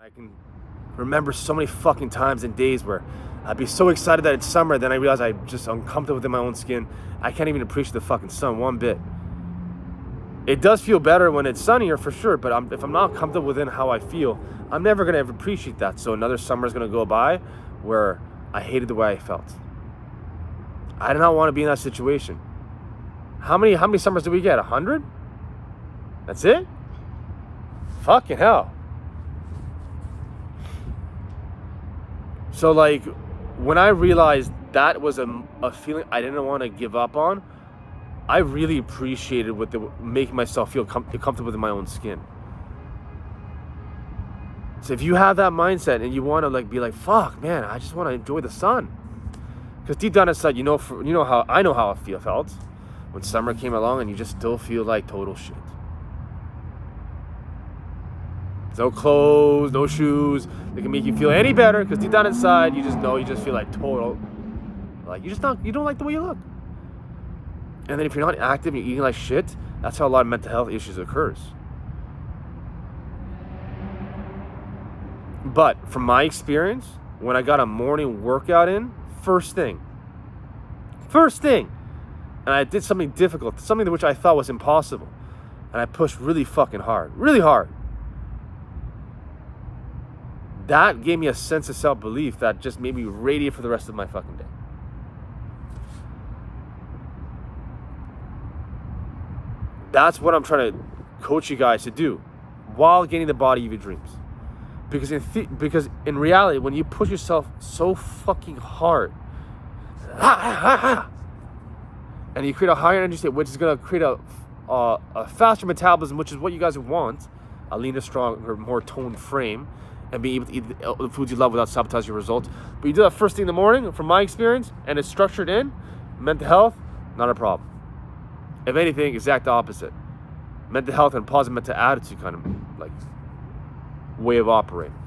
I can remember so many fucking times and days where I'd be so excited that it's summer, then I realize I'm just uncomfortable within my own skin. I can't even appreciate the fucking sun one bit. It does feel better when it's sunnier for sure, but if I'm not comfortable within how I feel, I'm never gonna ever appreciate that. So another summer is gonna go by where I hated the way I felt. I do not want to be in that situation. How many summers did we get? 100? That's it? Fucking hell. So like, when I realized that was a feeling I didn't want to give up on, I really appreciated making myself feel comfortable within my own skin. So if you have that mindset and you want to like be like, fuck, man, I just want to enjoy the sun. Because deep down inside, you know how I know how I felt when summer came along and you just still feel like total shit. No clothes, no shoes that can make you feel any better, because deep down inside, you just feel like total, like you don't like the way you look. And then if you're not active and you're eating like shit, that's how a lot of mental health issues occurs. But from my experience, when I got a morning workout in, first thing, and I did something difficult, something which I thought was impossible, and I pushed really fucking hard, really hard. That gave me a sense of self-belief that just made me radiate for the rest of my fucking day. That's what I'm trying to coach you guys to do while getting the body of your dreams. Because in reality, when you push yourself so fucking hard, and you create a higher energy state, which is going to create a faster metabolism, which is what you guys want, a leaner, stronger, more toned frame, and be able to eat the foods you love without sabotaging your results. But you do that first thing in the morning, from my experience, and it's structured in, mental health, not a problem. If anything, exact opposite. Mental health and positive mental attitude kind of like way of operating.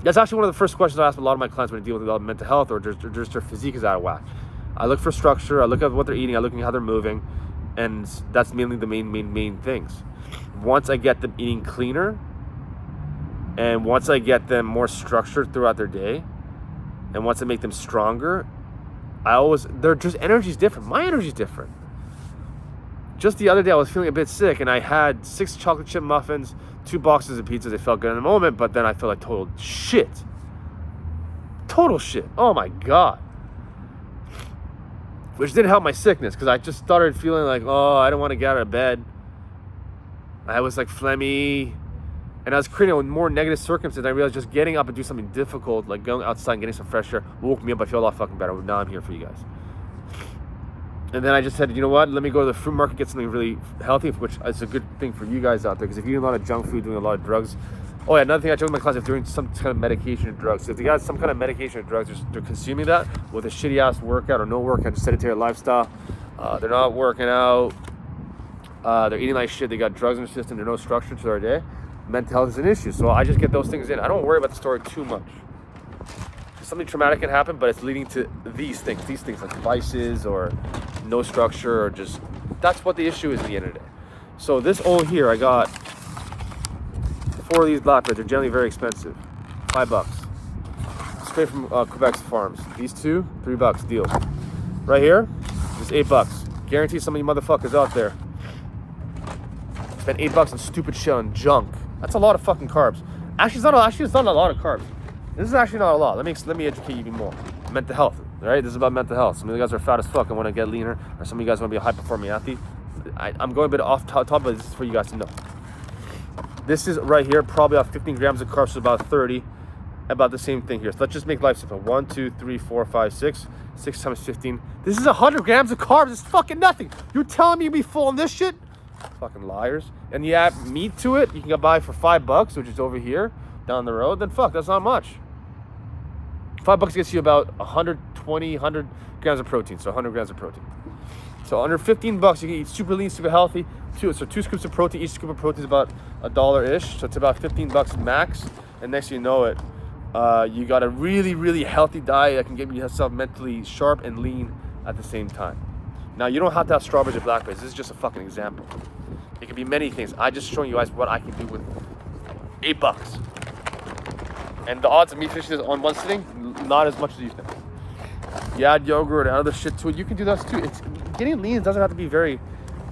That's actually one of the first questions I ask a lot of my clients when I deal with mental health or just their physique is out of whack. I look for structure, I look at what they're eating, I look at how they're moving, and that's mainly the main things. Once I get them eating cleaner, and once I get them more structured throughout their day, and once I make them stronger, their just energy is different. My energy is different. Just the other day, I was feeling a bit sick, and I had 6 chocolate chip muffins, 2 boxes of pizzas. They felt good in the moment, but then I felt like total shit. Total shit. Oh my God. Which didn't help my sickness, because I just started feeling like, I don't want to get out of bed. I was like phlegmy. And I was creating a more negative circumstance. I realized just getting up and do something difficult, like going outside and getting some fresh air, woke me up. I feel a lot fucking better. Now I'm here for you guys. And then I just said, you know what? Let me go to the fruit market, get something really healthy, which is a good thing for you guys out there. Because if you're doing a lot of junk food, doing a lot of drugs. Oh yeah, another thing I told my class, if they're doing some kind of medication or drugs. So if they got some kind of medication or drugs, they're consuming that with a shitty ass workout or no workout, just sedentary lifestyle. They're not working out. They're eating like shit. They got drugs in their system. There's no structure to their day. Mental health is an issue, so I just get those things in. I don't worry about the story too much. Something traumatic can happen, but it's leading to these things like vices or no structure, or just, that's what the issue is at the end of the day. So this oil here, I got 4 of these blackberries. They're generally very expensive, $5, straight from Quebec's farms. These 2, $3 deal. Right here, it's $8. Guarantee some of you motherfuckers out there spend $8 on stupid shit on junk. That's a lot of fucking carbs. Actually, it's not a lot of carbs. This is actually not a lot. Let me educate you even more. Mental health, right? This is about mental health. Some of you guys are fat as fuck and want to get leaner, or some of you guys want to be a high-performing athlete. I'm going a bit off top, but this is for you guys to know. This is right here, probably about 15 grams of carbs, so about 30. About the same thing here. So let's just make life simple. 1, 2, 3, 4, 5, 6. 6 times 15. This is 100 grams of carbs. It's fucking nothing. You're telling me you'll be full on this shit? Fucking liars. And you add meat to it, you can go buy for $5, which is over here down the road. Then fuck, that's not much. $5 gets you about 100 grams of protein. So 100 grams of protein. So under $15, you can eat super lean, super healthy. 2 scoops of protein. Each scoop of protein is about $1-ish. So it's about $15 max. And next you know it, you got a really, really healthy diet that can get yourself mentally sharp and lean at the same time. Now, you don't have to have strawberries or blackberries. This is just a fucking example. It can be many things. I just showing you guys what I can do with $8. And the odds of me finishing this on one sitting, not as much as you think. You add yogurt and other shit to it, you can do that too. Getting lean doesn't have to be very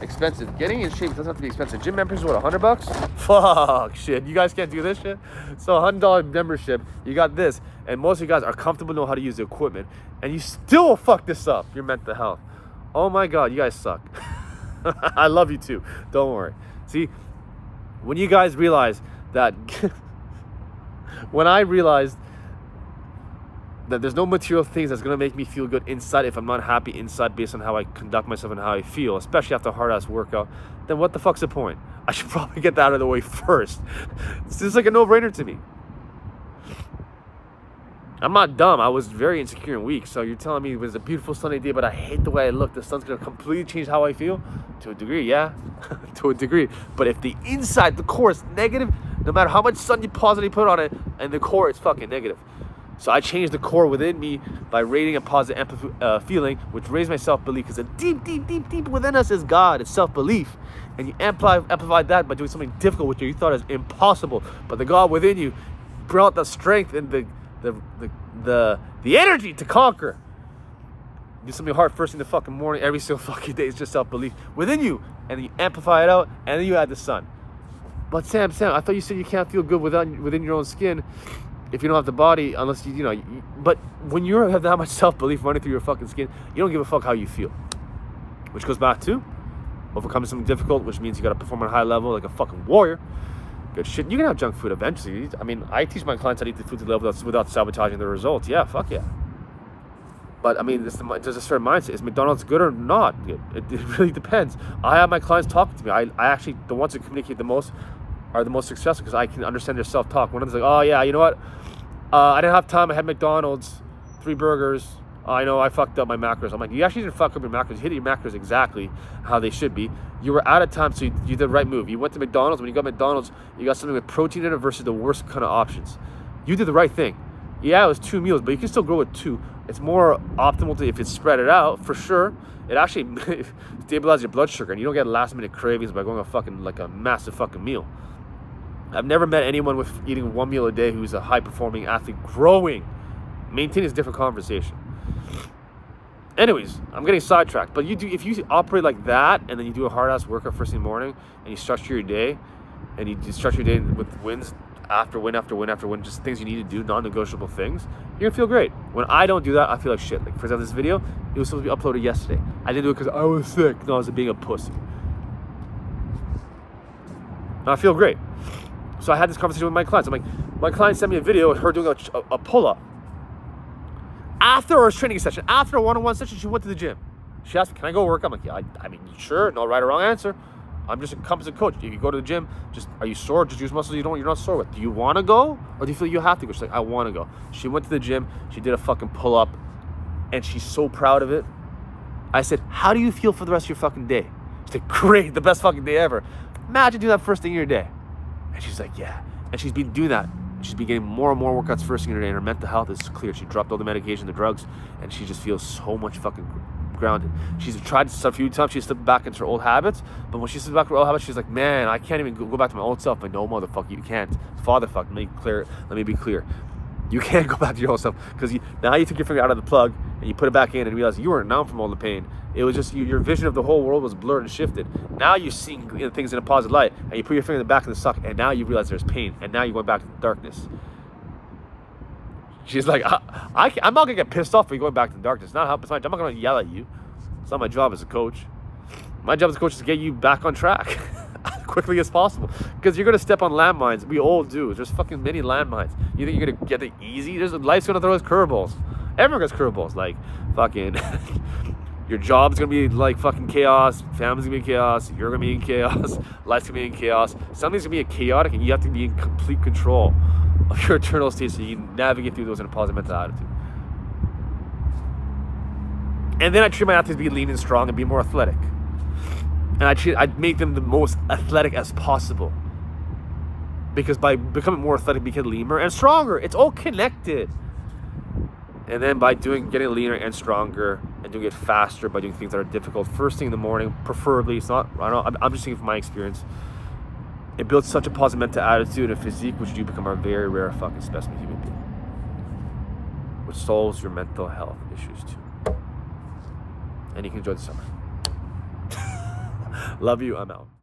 expensive. Getting in shape doesn't have to be expensive. Gym membership is what, $100? Fuck shit. You guys can't do this shit. So $100 membership, you got this, and most of you guys are comfortable, know how to use the equipment, and you still fuck this up. Your mental health. Oh my god, you guys suck. I love you too. Don't worry. See, when you guys realize that, when I realized that there's no material things that's gonna make me feel good inside if I'm not happy inside based on how I conduct myself and how I feel, especially after a hard-ass workout, then what the fuck's the point? I should probably get that out of the way first. This is like a no-brainer to me. I'm not dumb. I was very insecure and weak, so you're telling me it was a beautiful sunny day, but I hate the way I look. The sun's gonna completely change how I feel? To a degree, yeah. To a degree. But if the inside, the core is negative, no matter how much sun you positively put on it, and the core is fucking negative. So I changed the core within me by rating a positive feeling, which raised my self-belief, because deep within us is God, it's self-belief. And you amplify that by doing something difficult, which you thought is impossible. But the God within you brought the strength and the energy to conquer. Do something hard first thing in the fucking morning, every single fucking day. It's just self-belief within you. And then you amplify it out, and then you add the sun. But Sam, I thought you said you can't feel good within your own skin if you don't have the body, unless you know. But when you have that much self-belief running through your fucking skin, you don't give a fuck how you feel. Which goes back to overcoming something difficult, which means you got to perform at a high level like a fucking warrior. Good shit. You can have junk food eventually. I mean, I teach my clients how to eat the food to level without sabotaging the results. Yeah, fuck yeah. But I mean, there's a certain mindset. Is McDonald's good or not? It really depends. I have my clients talking to me. I actually, the ones that communicate the most are the most successful because I can understand their self-talk. One of them's like, oh yeah, you know what? I didn't have time. I had McDonald's, 3 burgers. I know I fucked up my macros. I'm like, you actually didn't fuck up your macros. You hit your macros exactly how they should be. You were out of time, so you did the right move. You went to McDonald's. When you got McDonald's, you got something with protein in it versus the worst kind of options. You did the right thing. Yeah, it was 2 meals, but you can still go with 2. It's more optimal if it's spread it out, for sure. It actually stabilizes your blood sugar, and you don't get last-minute cravings by going like a massive fucking meal. I've never met anyone with eating 1 meal a day who's a high-performing athlete growing. Maintaining is a different conversation. Anyways, I'm getting sidetracked. But if you operate like that, and then you do a hard-ass workout first thing in the morning, and you structure your day, and you structure your day with wins after win after win after win, just things you need to do, non-negotiable things, you're gonna feel great. When I don't do that, I feel like shit. Like, for example, this video, it was supposed to be uploaded yesterday. I didn't do it because I was sick. No, I was being a pussy. Now I feel great. So I had this conversation with my clients. I'm like, my client sent me a video of her doing a pull-up. After a training session, after a one-on-one session, she went to the gym. She asked me, can I go work? I'm like, yeah, I mean, sure, no right or wrong answer. I'm just a competent coach. If you go to the gym, are you sore? Just use muscles you're not sore with. Do you want to go? Or do you feel you have to go? She's like, I want to go. She went to the gym. She did a fucking pull-up. And she's so proud of it. I said, how do you feel for the rest of your fucking day? She's like, great, the best fucking day ever. Imagine doing that first thing in your day. And she's like, yeah. And she's been doing that. She's been getting more and more workouts first thing in her day. And her mental health is clear. She dropped all the medication, the drugs. And she just feels so much fucking grounded. She's tried this a few times. She slipped back into her old habits, but when she slipped back to her old habits, she's like, man, I can't even go back to my old self. But no, motherfucker, you can't. Fatherfuck, let me be clear. You can't go back to your old self because now you took your finger out of the plug and you put it back in and realized you weren't numb from all the pain. It was just your vision of the whole world was blurred and shifted. Now you're seeing things in a positive light, and you put your finger in the back of the sock, and now you realize there's pain, and now you're going back to the darkness. She's like, I'm not gonna get pissed off for you going back to the darkness. It's my job. I'm not gonna yell at you. It's not my job as a coach. My job as a coach is to get you back on track as quickly as possible. Because you're gonna step on landmines. We all do. There's fucking many landmines. You think you're gonna get it easy? Life's gonna throw us curveballs. Everyone gets curveballs. Like fucking your job's gonna be like fucking chaos. Family's gonna be chaos. You're gonna be in chaos. Life's gonna be in chaos. Something's gonna be chaotic, and you have to be in complete control of your internal state so you can navigate through those in a positive mental attitude. And then I treat my athletes to be lean and strong and be more athletic. And I make them the most athletic as possible. Because by becoming more athletic, we get leaner and stronger. It's all connected. And then by getting leaner and stronger and doing it faster by doing things that are difficult first thing in the morning, preferably. It's not, I'm just thinking from my experience. It builds such a positive mental attitude and physique, which you become a very rare fucking specimen human being, which solves your mental health issues too. And you can enjoy the summer. Love you. I'm out.